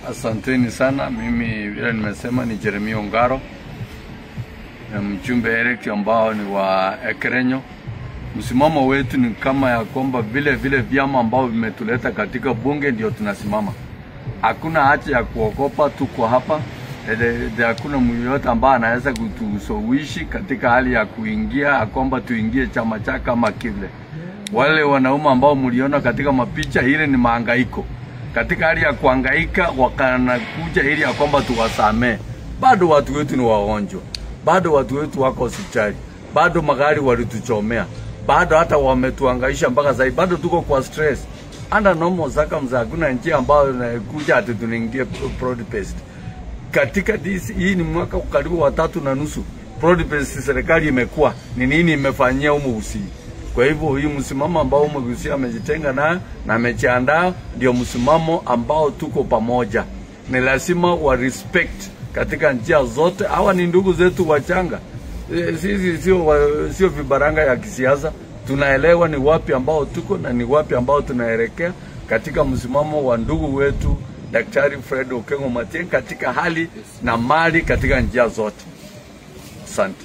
Asanteni sana. Mimi vile nimesema ni Jeremia Ongaro, mjumbe elect ambao ni wa Ekerenyo. Msimamo wetu ni kama ya kwamba vile vyama ambao vimetuleta katika bunge ndio tunasimama. Hakuna haja ya kuogopa, tuko hapa. Hakuna mtu yote ambaye anaweza kutushawishi katika hali ya kuingia kwamba tuingie chama chake kama kile. Wale wanaume ambao mliona katika mapicha, ile ni mahangaiko. Katika hali ya kuhangaika wakanakuja ili ya kwamba tuwasamee. Bado watu wetu ni wagonjwa. Bado watu wetu wako hospitali. Bado magari walituchomea. Bado hata wametuhangaisha mpaka sasa. Bado tuko kwa stress. Under normal circumstances hakuna njia ambayo inakuja ati tunaingia broad based. Katika hii ni mwaka karibu wa 3.5. Broad based serikali imekuwa ni nini imefanyia humu Gusii. Kwa hivyo hii msimamo ambao Gusii amejitenga na amejiandaa ndio msimamo ambao tuko pamoja. Ni lazima wa respect katika njia zote. Hawa ni ndugu zetu wachanga. Sisi sio vibaranga ya kisiasa. Tunaelewa ni wapi ambao tuko na ni wapi ambao tunaelekea katika msimamo wa ndugu wetu Daktari Fred Okengo Omotieng katika hali na mali katika njia zote. Asante.